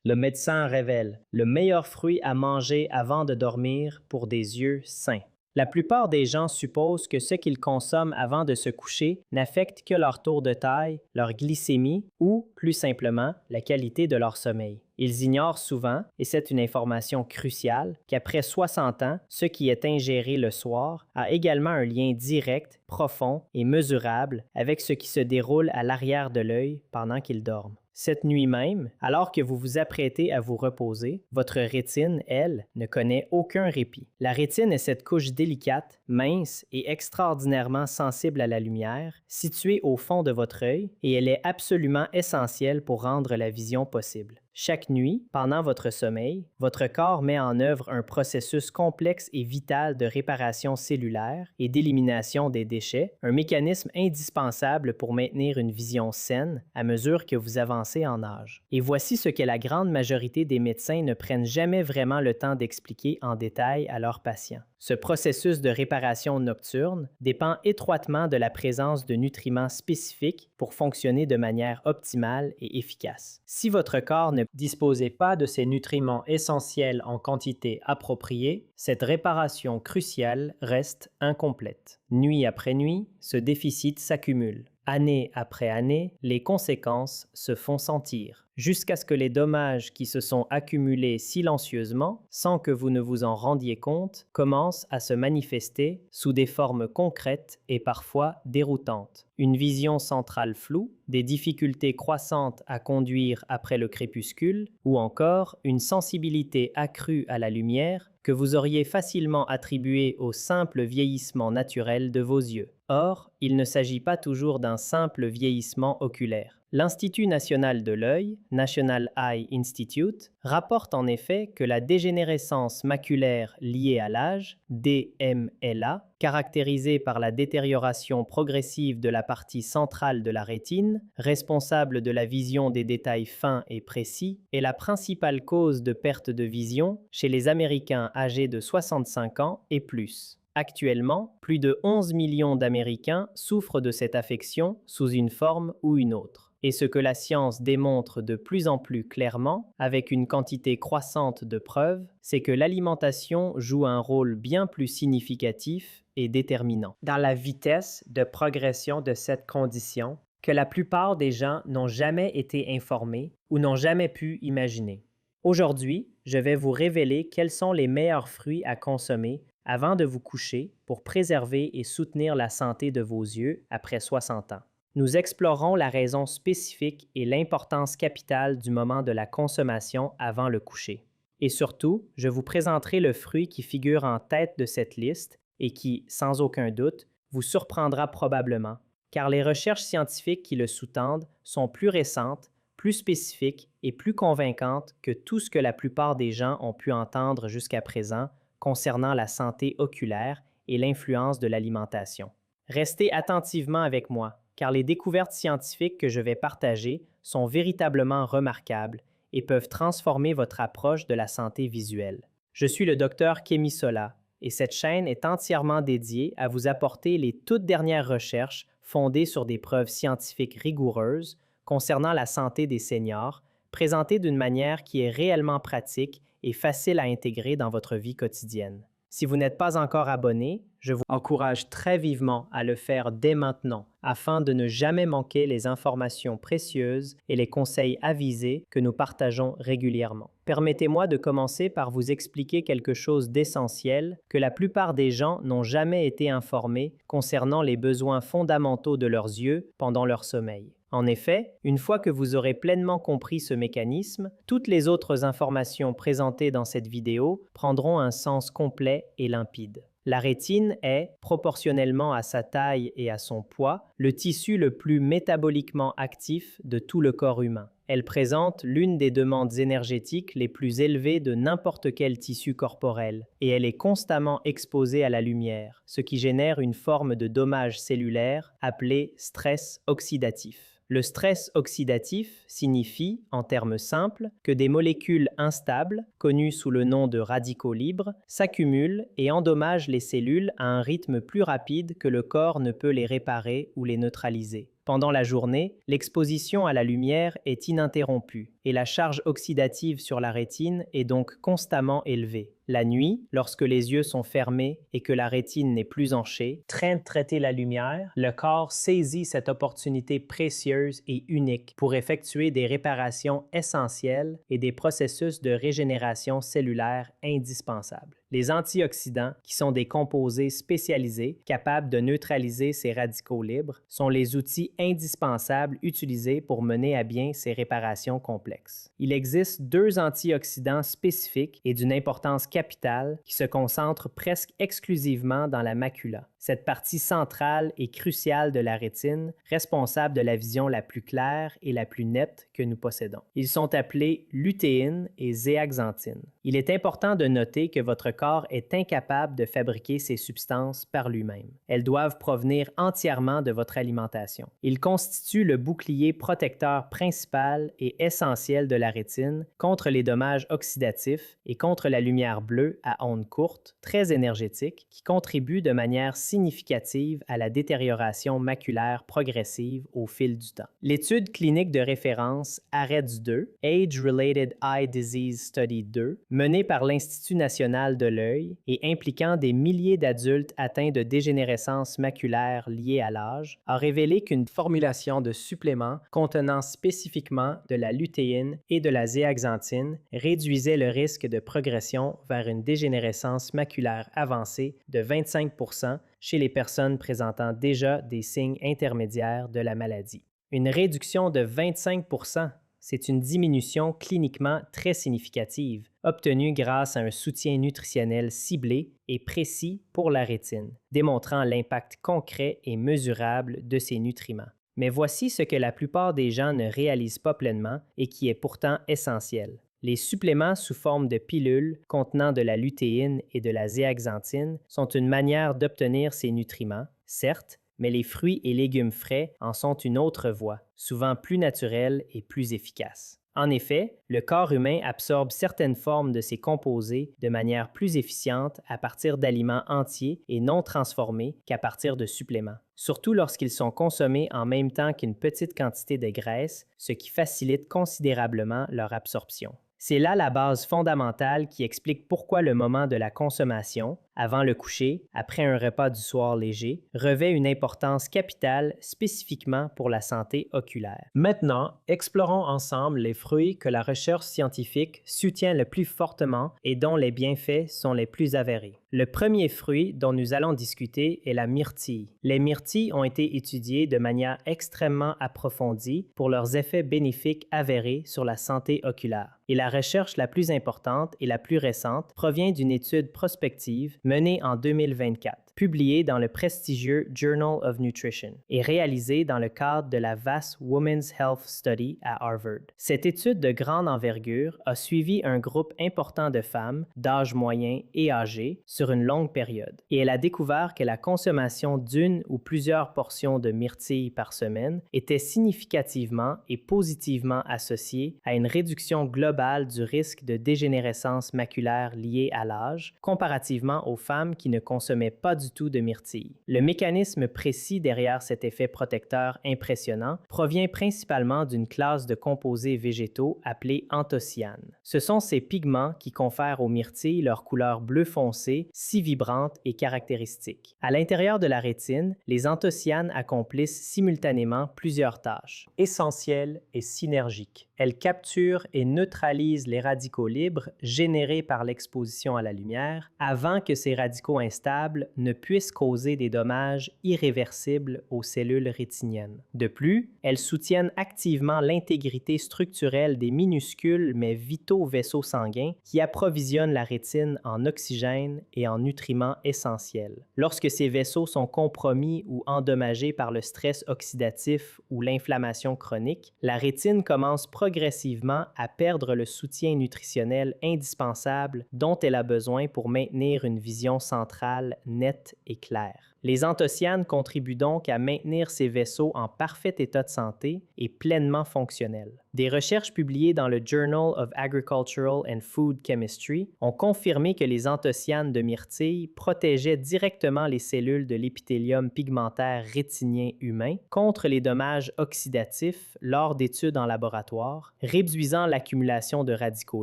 Le médecin révèle le meilleur fruit à manger avant de dormir pour des yeux sains. La plupart des gens supposent que ce qu'ils consomment avant de se coucher n'affecte que leur tour de taille, leur glycémie ou, plus simplement, la qualité de leur sommeil. Ils ignorent souvent, et c'est une information cruciale, qu'après 60 ans, ce qui est ingéré le soir a également un lien direct, profond et mesurable avec ce qui se déroule à l'arrière de l'œil pendant qu'ils dorment. Cette nuit même, alors que vous vous apprêtez à vous reposer, votre rétine, elle, ne connaît aucun répit. La rétine est cette couche délicate, mince et extraordinairement sensible à la lumière, située au fond de votre œil, et elle est absolument essentielle pour rendre la vision possible. Chaque nuit, pendant votre sommeil, votre corps met en œuvre un processus complexe et vital de réparation cellulaire et d'élimination des déchets, un mécanisme indispensable pour maintenir une vision saine à mesure que vous avancez en âge. Et voici ce que la grande majorité des médecins ne prennent jamais vraiment le temps d'expliquer en détail à leurs patients. Ce processus de réparation nocturne dépend étroitement de la présence de nutriments spécifiques pour fonctionner de manière optimale et efficace. Si votre corps ne disposait pas de ces nutriments essentiels en quantité appropriée, cette réparation cruciale reste incomplète. Nuit après nuit, ce déficit s'accumule. Année après année, les conséquences se font sentir, jusqu'à ce que les dommages qui se sont accumulés silencieusement, sans que vous ne vous en rendiez compte, commencent à se manifester sous des formes concrètes et parfois déroutantes. Une vision centrale floue, des difficultés croissantes à conduire après le crépuscule, ou encore une sensibilité accrue à la lumière que vous auriez facilement attribuée au simple vieillissement naturel de vos yeux. Or, il ne s'agit pas toujours d'un simple vieillissement oculaire. L'Institut national de l'œil, National Eye Institute, rapporte en effet que la dégénérescence maculaire liée à l'âge, DMLA, caractérisée par la détérioration progressive de la partie centrale de la rétine, responsable de la vision des détails fins et précis, est la principale cause de perte de vision chez les Américains âgés de 65 ans et plus. Actuellement, plus de 11 millions d'Américains souffrent de cette affection sous une forme ou une autre. Et ce que la science démontre de plus en plus clairement, avec une quantité croissante de preuves, c'est que l'alimentation joue un rôle bien plus significatif et déterminant dans la vitesse de progression de cette condition que la plupart des gens n'ont jamais été informés ou n'ont jamais pu imaginer. Aujourd'hui, je vais vous révéler quels sont les meilleurs fruits à consommer avant de vous coucher pour préserver et soutenir la santé de vos yeux après 60 ans. Nous explorerons la raison spécifique et l'importance capitale du moment de la consommation avant le coucher. Et surtout, je vous présenterai le fruit qui figure en tête de cette liste et qui, sans aucun doute, vous surprendra probablement, car les recherches scientifiques qui le sous-tendent sont plus récentes, plus spécifiques et plus convaincantes que tout ce que la plupart des gens ont pu entendre jusqu'à présent concernant la santé oculaire et l'influence de l'alimentation. Restez attentivement avec moi, car les découvertes scientifiques que je vais partager sont véritablement remarquables et peuvent transformer votre approche de la santé visuelle. Je suis le docteur Kémy Sola et cette chaîne est entièrement dédiée à vous apporter les toutes dernières recherches fondées sur des preuves scientifiques rigoureuses concernant la santé des seniors, présentées d'une manière qui est réellement pratique et facile à intégrer dans votre vie quotidienne. Si vous n'êtes pas encore abonné, je vous encourage très vivement à le faire dès maintenant afin de ne jamais manquer les informations précieuses et les conseils avisés que nous partageons régulièrement. Permettez-moi de commencer par vous expliquer quelque chose d'essentiel que la plupart des gens n'ont jamais été informés concernant les besoins fondamentaux de leurs yeux pendant leur sommeil. En effet, une fois que vous aurez pleinement compris ce mécanisme, toutes les autres informations présentées dans cette vidéo prendront un sens complet et limpide. La rétine est, proportionnellement à sa taille et à son poids, le tissu le plus métaboliquement actif de tout le corps humain. Elle présente l'une des demandes énergétiques les plus élevées de n'importe quel tissu corporel et elle est constamment exposée à la lumière, ce qui génère une forme de dommage cellulaire appelée stress oxydatif. Le stress oxydatif signifie, en termes simples, que des molécules instables, connues sous le nom de radicaux libres, s'accumulent et endommagent les cellules à un rythme plus rapide que le corps ne peut les réparer ou les neutraliser. Pendant la journée, l'exposition à la lumière est ininterrompue et la charge oxydative sur la rétine est donc constamment élevée. La nuit, lorsque les yeux sont fermés et que la rétine n'est plus enchée, train de traiter la lumière, le corps saisit cette opportunité précieuse et unique pour effectuer des réparations essentielles et des processus de régénération cellulaire indispensables. Les antioxydants, qui sont des composés spécialisés capables de neutraliser ces radicaux libres, sont les outils indispensables utilisés pour mener à bien ces réparations complexes. Il existe 2 antioxydants spécifiques et d'une importance capitale qui se concentrent presque exclusivement dans la macula, cette partie centrale et cruciale de la rétine, responsable de la vision la plus claire et la plus nette que nous possédons. Ils sont appelés lutéine et zéaxanthine. Il est important de noter que votre corps est incapable de fabriquer ces substances par lui-même. Elles doivent provenir entièrement de votre alimentation. Ils constituent le bouclier protecteur principal et essentiel de la rétine contre les dommages oxydatifs et contre la lumière bleue à ondes courtes, très énergétique, qui contribue de manière significative à la détérioration maculaire progressive au fil du temps. L'étude clinique de référence AREDS-2, Age-Related Eye Disease Study 2, menée par l'Institut national de l'œil et impliquant des milliers d'adultes atteints de dégénérescence maculaire liée à l'âge, a révélé qu'une formulation de suppléments contenant spécifiquement de la lutéine et de la zéaxanthine réduisait le risque de progression vers une dégénérescence maculaire avancée de 25% chez les personnes présentant déjà des signes intermédiaires de la maladie. Une réduction de 25%, c'est une diminution cliniquement très significative, obtenue grâce à un soutien nutritionnel ciblé et précis pour la rétine, démontrant l'impact concret et mesurable de ces nutriments. Mais voici ce que la plupart des gens ne réalisent pas pleinement et qui est pourtant essentiel. Les suppléments sous forme de pilules contenant de la lutéine et de la zéaxanthine sont une manière d'obtenir ces nutriments, certes, mais les fruits et légumes frais en sont une autre voie, souvent plus naturelle et plus efficace. En effet, le corps humain absorbe certaines formes de ces composés de manière plus efficiente à partir d'aliments entiers et non transformés qu'à partir de suppléments, surtout lorsqu'ils sont consommés en même temps qu'une petite quantité de graisse, ce qui facilite considérablement leur absorption. C'est là la base fondamentale qui explique pourquoi le moment de la consommation, avant le coucher, après un repas du soir léger, revêt une importance capitale spécifiquement pour la santé oculaire. Maintenant, explorons ensemble les fruits que la recherche scientifique soutient le plus fortement et dont les bienfaits sont les plus avérés. Le premier fruit dont nous allons discuter est la myrtille. Les myrtilles ont été étudiées de manière extrêmement approfondie pour leurs effets bénéfiques avérés sur la santé oculaire. Et la recherche la plus importante et la plus récente provient d'une étude prospective menée en 2024, publiée dans le prestigieux Journal of Nutrition et réalisée dans le cadre de la VAST Women's Health Study à Harvard. Cette étude de grande envergure a suivi un groupe important de femmes d'âge moyen et âgé sur une longue période et elle a découvert que la consommation d'une ou plusieurs portions de myrtilles par semaine était significativement et positivement associée à une réduction globale du risque de dégénérescence maculaire liée à l'âge comparativement aux femmes qui ne consommaient pas du tout de myrtilles. Le mécanisme précis derrière cet effet protecteur impressionnant provient principalement d'une classe de composés végétaux appelés anthocyanes. Ce sont ces pigments qui confèrent aux myrtilles leur couleur bleu foncé, si vibrante et caractéristique. À l'intérieur de la rétine, les anthocyanes accomplissent simultanément plusieurs tâches, essentielles et synergiques. Elles capturent et neutralisent les radicaux libres générés par l'exposition à la lumière avant que ces radicaux instables ne puissent causer des dommages irréversibles aux cellules rétiniennes. De plus, elles soutiennent activement l'intégrité structurelle des minuscules mais vitaux vaisseaux sanguins qui approvisionnent la rétine en oxygène et en nutriments essentiels. Lorsque ces vaisseaux sont compromis ou endommagés par le stress oxydatif ou l'inflammation chronique, la rétine commence progressivement à perdre le soutien nutritionnel indispensable dont elle a besoin pour maintenir une vision centrale nette et claire. Les anthocyanes contribuent donc à maintenir ces vaisseaux en parfait état de santé et pleinement fonctionnels. Des recherches publiées dans le Journal of Agricultural and Food Chemistry ont confirmé que les anthocyanes de myrtille protégeaient directement les cellules de l'épithélium pigmentaire rétinien humain contre les dommages oxydatifs lors d'études en laboratoire, réduisant l'accumulation de radicaux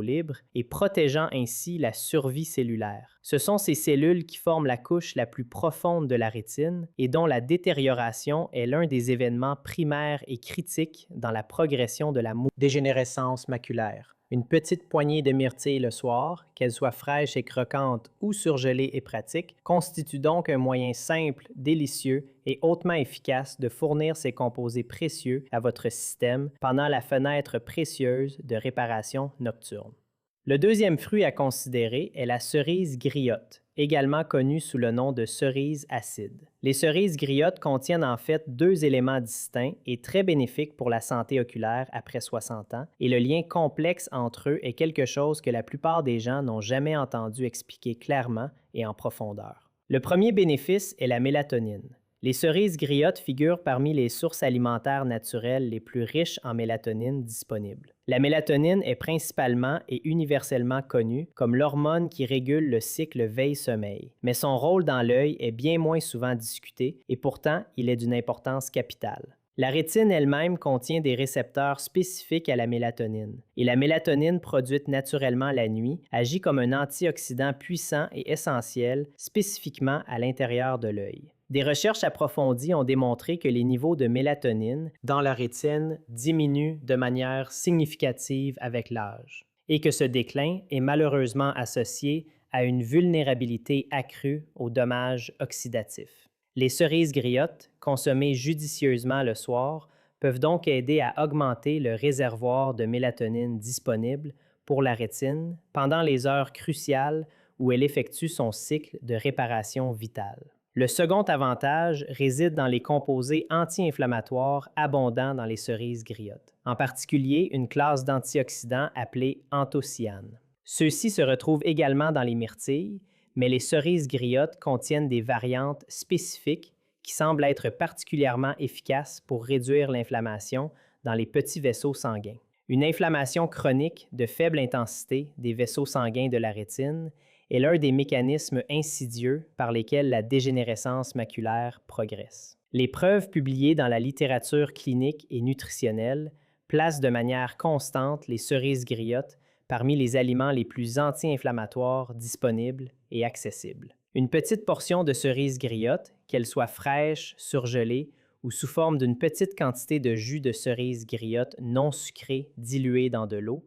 libres et protégeant ainsi la survie cellulaire. Ce sont ces cellules qui forment la couche la plus profonde de la rétine et dont la détérioration est l'un des événements primaires et critiques dans la progression de la dégénérescence maculaire. Une petite poignée de myrtille le soir, qu'elle soit fraîche et croquante ou surgelée et pratique, constitue donc un moyen simple, délicieux et hautement efficace de fournir ces composés précieux à votre système pendant la fenêtre précieuse de réparation nocturne. Le deuxième fruit à considérer est la cerise griotte, également connue sous le nom de cerise acide. Les cerises griottes contiennent en fait deux éléments distincts et très bénéfiques pour la santé oculaire après 60 ans, et le lien complexe entre eux est quelque chose que la plupart des gens n'ont jamais entendu expliquer clairement et en profondeur. Le premier bénéfice est la mélatonine. Les cerises griottes figurent parmi les sources alimentaires naturelles les plus riches en mélatonine disponibles. La mélatonine est principalement et universellement connue comme l'hormone qui régule le cycle veille-sommeil, mais son rôle dans l'œil est bien moins souvent discuté et pourtant il est d'une importance capitale. La rétine elle-même contient des récepteurs spécifiques à la mélatonine, et la mélatonine produite naturellement la nuit agit comme un antioxydant puissant et essentiel spécifiquement à l'intérieur de l'œil. Des recherches approfondies ont démontré que les niveaux de mélatonine dans la rétine diminuent de manière significative avec l'âge et que ce déclin est malheureusement associé à une vulnérabilité accrue aux dommages oxydatifs. Les cerises griottes, consommées judicieusement le soir, peuvent donc aider à augmenter le réservoir de mélatonine disponible pour la rétine pendant les heures cruciales où elle effectue son cycle de réparation vitale. Le second avantage réside dans les composés anti-inflammatoires abondants dans les cerises griottes, en particulier une classe d'antioxydants appelée anthocyanes. Ceux-ci se retrouvent également dans les myrtilles, mais les cerises griottes contiennent des variantes spécifiques qui semblent être particulièrement efficaces pour réduire l'inflammation dans les petits vaisseaux sanguins. Une inflammation chronique de faible intensité des vaisseaux sanguins de la rétine est l'un des mécanismes insidieux par lesquels la dégénérescence maculaire progresse. Les preuves publiées dans la littérature clinique et nutritionnelle placent de manière constante les cerises griottes parmi les aliments les plus anti-inflammatoires disponibles et accessibles. Une petite portion de cerise griotte, qu'elle soit fraîche, surgelée ou sous forme d'une petite quantité de jus de cerise griotte non sucré dilué dans de l'eau,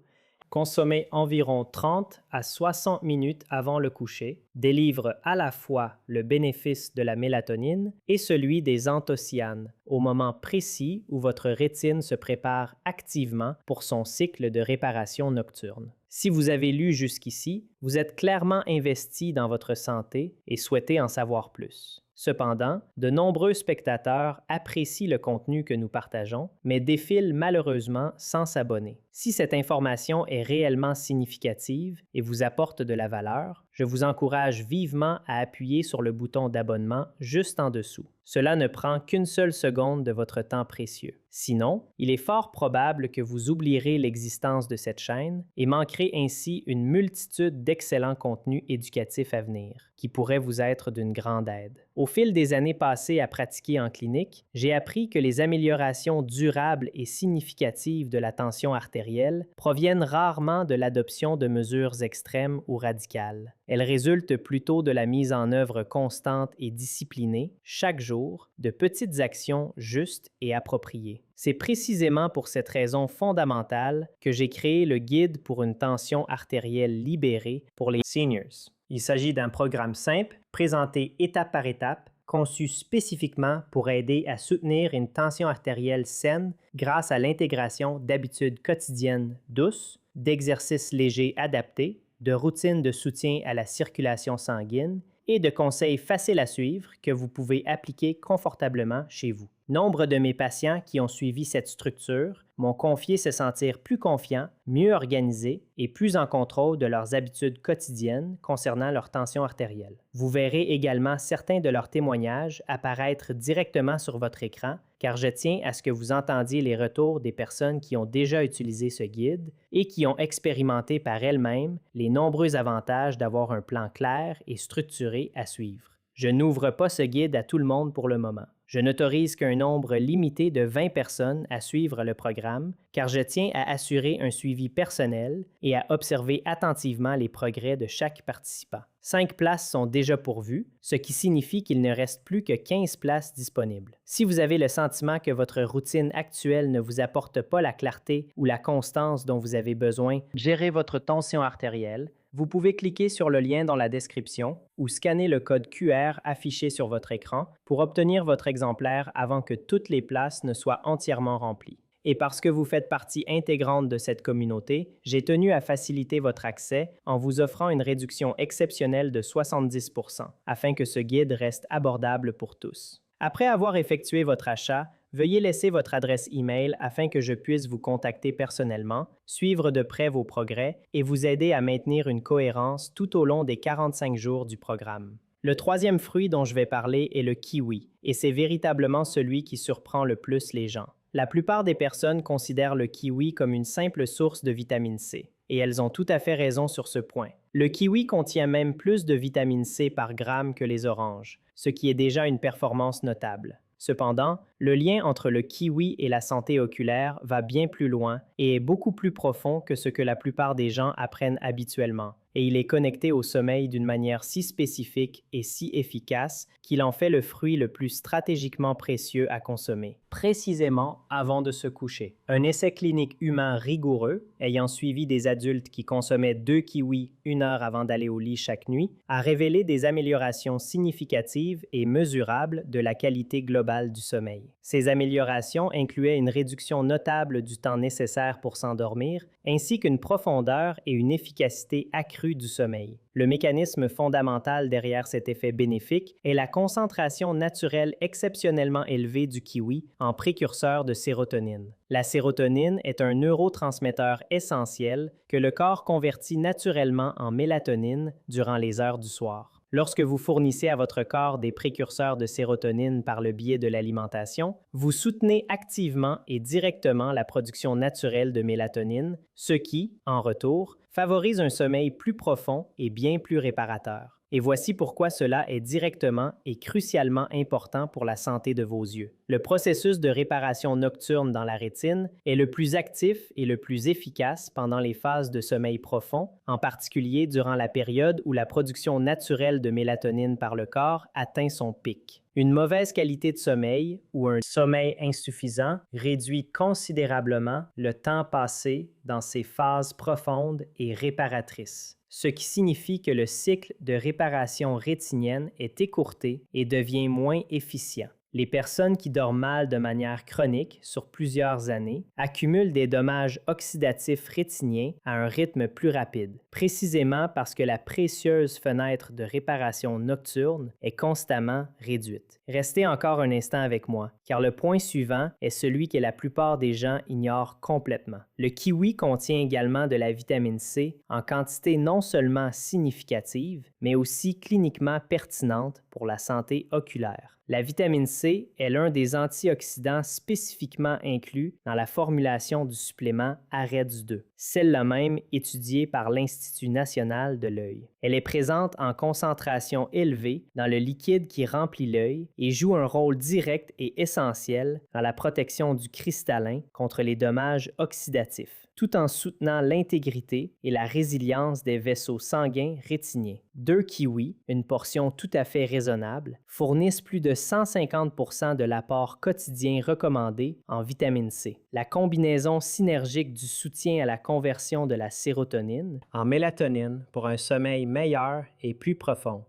consommée environ 30 à 60 minutes avant le coucher, délivre à la fois le bénéfice de la mélatonine et celui des anthocyanes au moment précis où votre rétine se prépare activement pour son cycle de réparation nocturne. Si vous avez lu jusqu'ici, vous êtes clairement investi dans votre santé et souhaitez en savoir plus. Cependant, de nombreux spectateurs apprécient le contenu que nous partageons, mais défilent malheureusement sans s'abonner. Si cette information est réellement significative et vous apporte de la valeur, je vous encourage vivement à appuyer sur le bouton d'abonnement juste en dessous. Cela ne prend qu'une seule seconde de votre temps précieux. Sinon, il est fort probable que vous oublierez l'existence de cette chaîne et manquerez ainsi une multitude d'excellents contenus éducatifs à venir, qui pourraient vous être d'une grande aide. Au fil des années passées à pratiquer en clinique, j'ai appris que les améliorations durables et significatives de la tension artérielle proviennent rarement de l'adoption de mesures extrêmes ou radicales. Elles résultent plutôt de la mise en œuvre constante et disciplinée, chaque jour, de petites actions justes et appropriées. C'est précisément pour cette raison fondamentale que j'ai créé le guide pour une tension artérielle libérée pour les seniors. Il s'agit d'un programme simple, présenté étape par étape, conçu spécifiquement pour aider à soutenir une tension artérielle saine grâce à l'intégration d'habitudes quotidiennes douces, d'exercices légers adaptés, de routines de soutien à la circulation sanguine et de conseils faciles à suivre que vous pouvez appliquer confortablement chez vous. Nombre de mes patients qui ont suivi cette structure m'ont confié se sentir plus confiants, mieux organisés et plus en contrôle de leurs habitudes quotidiennes concernant leur tension artérielle. Vous verrez également certains de leurs témoignages apparaître directement sur votre écran, car je tiens à ce que vous entendiez les retours des personnes qui ont déjà utilisé ce guide et qui ont expérimenté par elles-mêmes les nombreux avantages d'avoir un plan clair et structuré à suivre. Je n'ouvre pas ce guide à tout le monde pour le moment. Je n'autorise qu'un nombre limité de 20 personnes à suivre le programme, car je tiens à assurer un suivi personnel et à observer attentivement les progrès de chaque participant. 5 places sont déjà pourvues, ce qui signifie qu'il ne reste plus que 15 places disponibles. Si vous avez le sentiment que votre routine actuelle ne vous apporte pas la clarté ou la constance dont vous avez besoin, gérez votre tension artérielle. Vous pouvez cliquer sur le lien dans la description ou scanner le code QR affiché sur votre écran pour obtenir votre exemplaire avant que toutes les places ne soient entièrement remplies. Et parce que vous faites partie intégrante de cette communauté, j'ai tenu à faciliter votre accès en vous offrant une réduction exceptionnelle de 70% afin que ce guide reste abordable pour tous. Après avoir effectué votre achat, veuillez laisser votre adresse email afin que je puisse vous contacter personnellement, suivre de près vos progrès et vous aider à maintenir une cohérence tout au long des 45 jours du programme. Le troisième fruit dont je vais parler est le kiwi, et c'est véritablement celui qui surprend le plus les gens. La plupart des personnes considèrent le kiwi comme une simple source de vitamine C, et elles ont tout à fait raison sur ce point. Le kiwi contient même plus de vitamine C par gramme que les oranges, ce qui est déjà une performance notable. Cependant, le lien entre le kiwi et la santé oculaire va bien plus loin et est beaucoup plus profond que ce que la plupart des gens apprennent habituellement, et il est connecté au sommeil d'une manière si spécifique et si efficace qu'il en fait le fruit le plus stratégiquement précieux à consommer, précisément avant de se coucher. Un essai clinique humain rigoureux, ayant suivi des adultes qui consommaient 2 kiwis 1 heure avant d'aller au lit chaque nuit, a révélé des améliorations significatives et mesurables de la qualité globale du sommeil. Ces améliorations incluaient une réduction notable du temps nécessaire pour s'endormir, ainsi qu'une profondeur et une efficacité accrue du sommeil. Le mécanisme fondamental derrière cet effet bénéfique est la concentration naturelle exceptionnellement élevée du kiwi en précurseur de sérotonine. La sérotonine est un neurotransmetteur essentiel que le corps convertit naturellement en mélatonine durant les heures du soir. Lorsque vous fournissez à votre corps des précurseurs de sérotonine par le biais de l'alimentation, vous soutenez activement et directement la production naturelle de mélatonine, ce qui, en retour, favorise un sommeil plus profond et bien plus réparateur. Et voici pourquoi cela est directement et crucialement important pour la santé de vos yeux. Le processus de réparation nocturne dans la rétine est le plus actif et le plus efficace pendant les phases de sommeil profond, en particulier durant la période où la production naturelle de mélatonine par le corps atteint son pic. Une mauvaise qualité de sommeil ou un sommeil insuffisant réduit considérablement le temps passé dans ces phases profondes et réparatrices, ce qui signifie que le cycle de réparation rétinienne est écourté et devient moins efficient. Les personnes qui dorment mal de manière chronique sur plusieurs années accumulent des dommages oxydatifs rétiniens à un rythme plus rapide, précisément parce que la précieuse fenêtre de réparation nocturne est constamment réduite. Restez encore un instant avec moi, car le point suivant est celui que la plupart des gens ignorent complètement. Le kiwi contient également de la vitamine C en quantité non seulement significative, mais aussi cliniquement pertinente pour la santé oculaire. La vitamine C est l'un des antioxydants spécifiquement inclus dans la formulation du supplément AREDS 2, celle-là même étudiée par l'Institut national de l'œil. Elle est présente en concentration élevée dans le liquide qui remplit l'œil et joue un rôle direct et essentiel dans la protection du cristallin contre les dommages oxydatifs, tout en soutenant l'intégrité et la résilience des vaisseaux sanguins rétiniens. 2 kiwis, une portion tout à fait raisonnable, fournissent plus de 150% de l'apport quotidien recommandé en vitamine C. La combinaison synergique du soutien à la conversion de la sérotonine en mélatonine pour un sommeil meilleur et plus profond,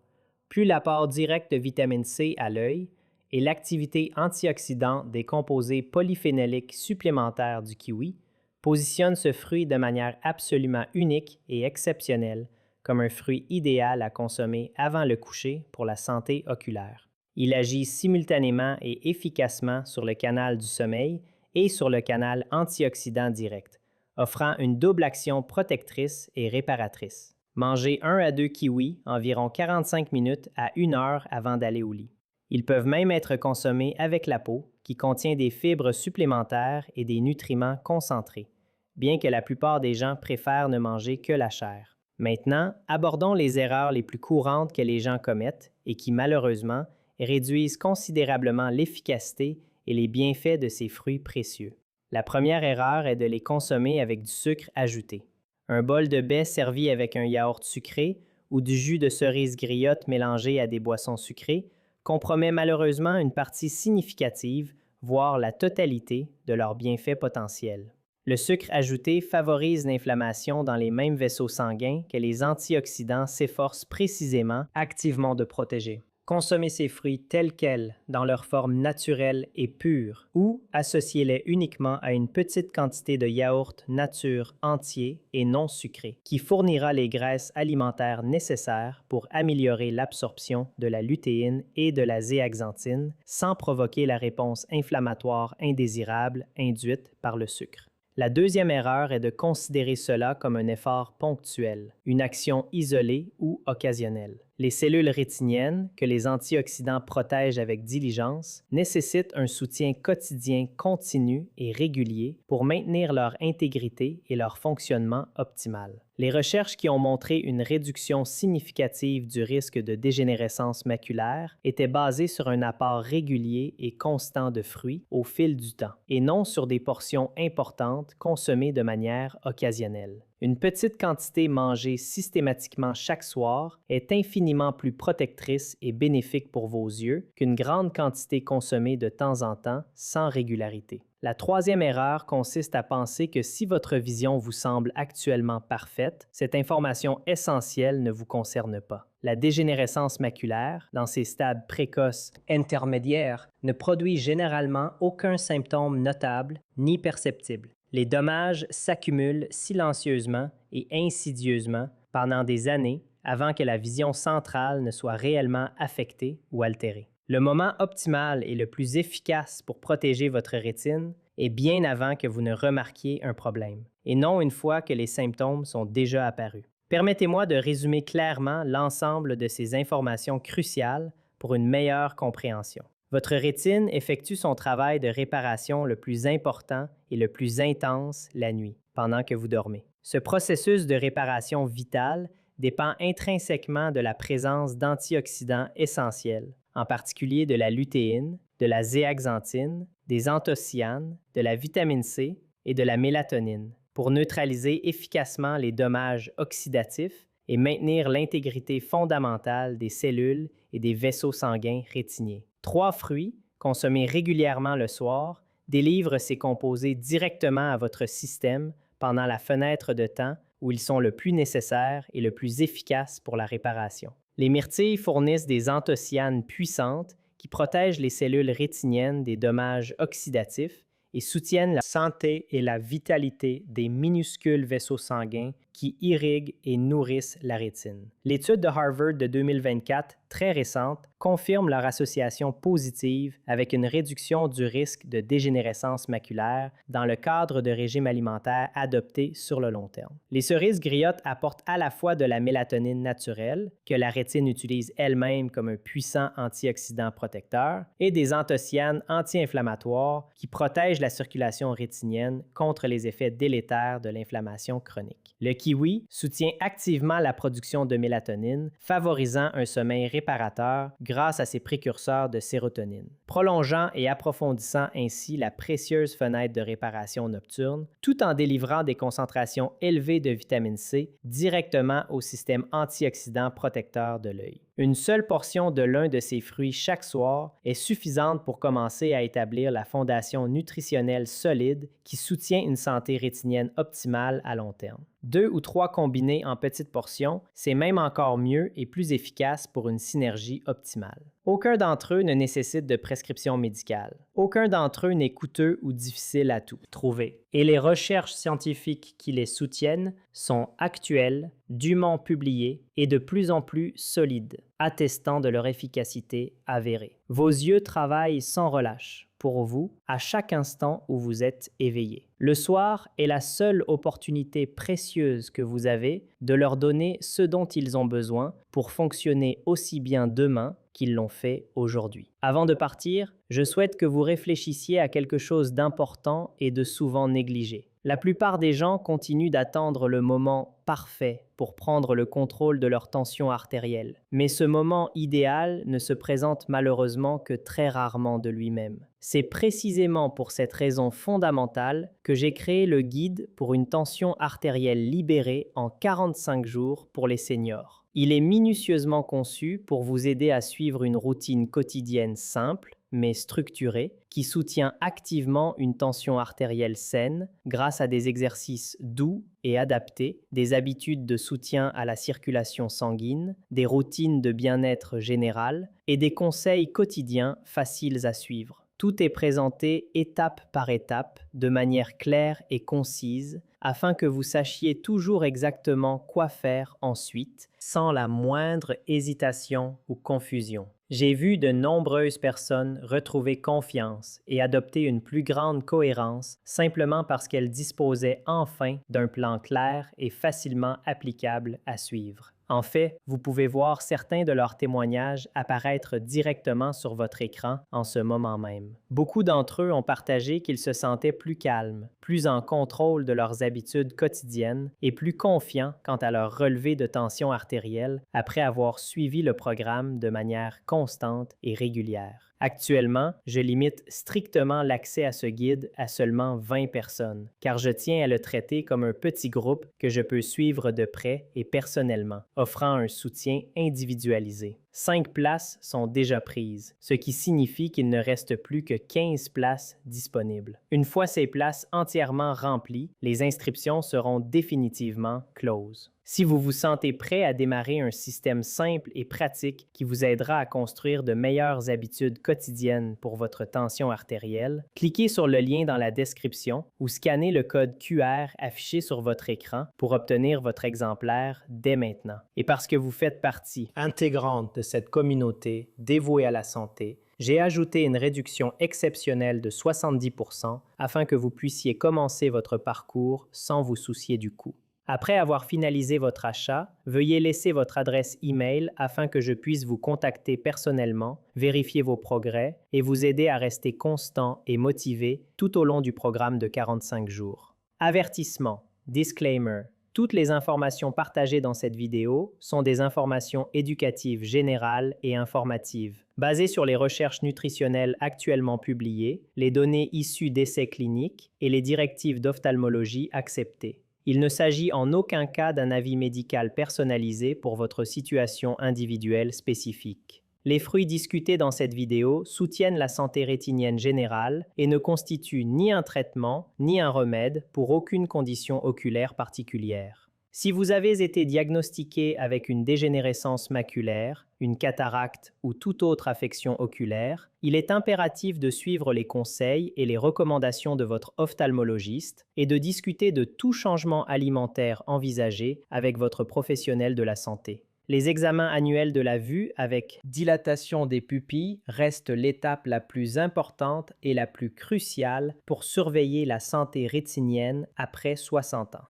plus l'apport direct de vitamine C à l'œil et l'activité antioxydante des composés polyphénoliques supplémentaires du kiwi positionne ce fruit de manière absolument unique et exceptionnelle comme un fruit idéal à consommer avant le coucher pour la santé oculaire. Il agit simultanément et efficacement sur le canal du sommeil et sur le canal antioxydant direct, offrant une double action protectrice et réparatrice. Mangez 1 à 2 kiwis environ 45 minutes à 1 heure avant d'aller au lit. Ils peuvent même être consommés avec la peau, qui contient des fibres supplémentaires et des nutriments concentrés, bien que la plupart des gens préfèrent ne manger que la chair. Maintenant, abordons les erreurs les plus courantes que les gens commettent et qui, malheureusement, réduisent considérablement l'efficacité et les bienfaits de ces fruits précieux. La première erreur est de les consommer avec du sucre ajouté. Un bol de baies servi avec un yaourt sucré ou du jus de cerise griotte mélangé à des boissons sucrées compromet malheureusement une partie significative, voire la totalité, de leurs bienfaits potentiels. Le sucre ajouté favorise l'inflammation dans les mêmes vaisseaux sanguins que les antioxydants s'efforcent précisément activement de protéger. Consommez ces fruits tels quels, dans leur forme naturelle et pure, ou associez-les uniquement à une petite quantité de yaourt nature entier et non sucré, qui fournira les graisses alimentaires nécessaires pour améliorer l'absorption de la lutéine et de la zéaxanthine sans provoquer la réponse inflammatoire indésirable induite par le sucre. La deuxième erreur est de considérer cela comme un effort ponctuel, une action isolée ou occasionnelle. Les cellules rétiniennes, que les antioxydants protègent avec diligence, nécessitent un soutien quotidien continu et régulier pour maintenir leur intégrité et leur fonctionnement optimal. Les recherches qui ont montré une réduction significative du risque de dégénérescence maculaire étaient basées sur un apport régulier et constant de fruits au fil du temps, et non sur des portions importantes consommées de manière occasionnelle. Une petite quantité mangée systématiquement chaque soir est infiniment plus protectrice et bénéfique pour vos yeux qu'une grande quantité consommée de temps en temps sans régularité. La troisième erreur consiste à penser que si votre vision vous semble actuellement parfaite, cette information essentielle ne vous concerne pas. La dégénérescence maculaire, dans ses stades précoces intermédiaires, ne produit généralement aucun symptôme notable ni perceptible. Les dommages s'accumulent silencieusement et insidieusement pendant des années avant que la vision centrale ne soit réellement affectée ou altérée. Le moment optimal et le plus efficace pour protéger votre rétine est bien avant que vous ne remarquiez un problème, et non une fois que les symptômes sont déjà apparus. Permettez-moi de résumer clairement l'ensemble de ces informations cruciales pour une meilleure compréhension. Votre rétine effectue son travail de réparation le plus important et le plus intense la nuit, pendant que vous dormez. Ce processus de réparation vitale dépend intrinsèquement de la présence d'antioxydants essentiels, en particulier de la lutéine, de la zéaxanthine, des anthocyanes, de la vitamine C et de la mélatonine, pour neutraliser efficacement les dommages oxydatifs et maintenir l'intégrité fondamentale des cellules et des vaisseaux sanguins rétiniens. 3 fruits, consommés régulièrement le soir, délivrent ces composés directement à votre système pendant la fenêtre de temps où ils sont le plus nécessaires et le plus efficaces pour la réparation. Les myrtilles fournissent des anthocyanes puissantes qui protègent les cellules rétiniennes des dommages oxydatifs et soutiennent la santé et la vitalité des minuscules vaisseaux sanguins qui irriguent et nourrissent la rétine. L'étude de Harvard de 2024, très récente, confirme leur association positive avec une réduction du risque de dégénérescence maculaire dans le cadre de régimes alimentaires adoptés sur le long terme. Les cerises griottes apportent à la fois de la mélatonine naturelle, que la rétine utilise elle-même comme un puissant antioxydant protecteur, et des anthocyanes anti-inflammatoires qui protègent la circulation rétinienne contre les effets délétères de l'inflammation chronique. Le kiwi soutient activement la production de mélatonine, favorisant un sommeil réparateur grâce à ses précurseurs de sérotonine, prolongeant et approfondissant ainsi la précieuse fenêtre de réparation nocturne, tout en délivrant des concentrations élevées de vitamine C directement au système antioxydant protecteur de l'œil. Une seule portion de l'un de ces fruits chaque soir est suffisante pour commencer à établir la fondation nutritionnelle solide qui soutient une santé rétinienne optimale à long terme. 2 ou 3 combinés en petites portions, c'est même encore mieux et plus efficace pour une synergie optimale. Aucun d'entre eux ne nécessite de prescription médicale. Aucun d'entre eux n'est coûteux ou difficile à trouver. Et les recherches scientifiques qui les soutiennent sont actuelles, dûment publiées et de plus en plus solides, attestant de leur efficacité avérée. Vos yeux travaillent sans relâche pour vous à chaque instant où vous êtes éveillé. Le soir est la seule opportunité précieuse que vous avez de leur donner ce dont ils ont besoin pour fonctionner aussi bien demain qu'ils l'ont fait aujourd'hui. Avant de partir, je souhaite que vous réfléchissiez à quelque chose d'important et de souvent négligé. La plupart des gens continuent d'attendre le moment parfait pour prendre le contrôle de leur tension artérielle. Mais ce moment idéal ne se présente malheureusement que très rarement de lui-même. C'est précisément pour cette raison fondamentale que j'ai créé le guide pour une tension artérielle libérée en 45 jours pour les seniors. Il est minutieusement conçu pour vous aider à suivre une routine quotidienne simple, mais structurée, qui soutient activement une tension artérielle saine grâce à des exercices doux et adaptés, des habitudes de soutien à la circulation sanguine, des routines de bien-être général et des conseils quotidiens faciles à suivre. Tout est présenté étape par étape, de manière claire et concise, afin que vous sachiez toujours exactement quoi faire ensuite, sans la moindre hésitation ou confusion. J'ai vu de nombreuses personnes retrouver confiance et adopter une plus grande cohérence simplement parce qu'elles disposaient enfin d'un plan clair et facilement applicable à suivre. En fait, vous pouvez voir certains de leurs témoignages apparaître directement sur votre écran en ce moment même. Beaucoup d'entre eux ont partagé qu'ils se sentaient plus calmes, plus en contrôle de leurs habitudes quotidiennes et plus confiants quant à leur relevé de tension artérielle après avoir suivi le programme de manière constante et régulière. Actuellement, je limite strictement l'accès à ce guide à seulement 20 personnes, car je tiens à le traiter comme un petit groupe que je peux suivre de près et personnellement, offrant un soutien individualisé. 5 places sont déjà prises, ce qui signifie qu'il ne reste plus que 15 places disponibles. Une fois ces places entièrement remplies, les inscriptions seront définitivement closes. Si vous vous sentez prêt à démarrer un système simple et pratique qui vous aidera à construire de meilleures habitudes quotidiennes pour votre tension artérielle, cliquez sur le lien dans la description ou scannez le code QR affiché sur votre écran pour obtenir votre exemplaire dès maintenant. Et parce que vous faites partie intégrante de cette communauté dévouée à la santé, j'ai ajouté une réduction exceptionnelle de 70% afin que vous puissiez commencer votre parcours sans vous soucier du coût. Après avoir finalisé votre achat, veuillez laisser votre adresse e-mail afin que je puisse vous contacter personnellement, vérifier vos progrès et vous aider à rester constant et motivé tout au long du programme de 45 jours. Avertissement, disclaimer. Toutes les informations partagées dans cette vidéo sont des informations éducatives générales et informatives, basées sur les recherches nutritionnelles actuellement publiées, les données issues d'essais cliniques et les directives d'ophtalmologie acceptées. Il ne s'agit en aucun cas d'un avis médical personnalisé pour votre situation individuelle spécifique. Les fruits discutés dans cette vidéo soutiennent la santé rétinienne générale et ne constituent ni un traitement ni un remède pour aucune condition oculaire particulière. Si vous avez été diagnostiqué avec une dégénérescence maculaire, une cataracte ou toute autre affection oculaire, il est impératif de suivre les conseils et les recommandations de votre ophtalmologiste et de discuter de tout changement alimentaire envisagé avec votre professionnel de la santé. Les examens annuels de la vue avec dilatation des pupilles restent l'étape la plus importante et la plus cruciale pour surveiller la santé rétinienne après 60 ans.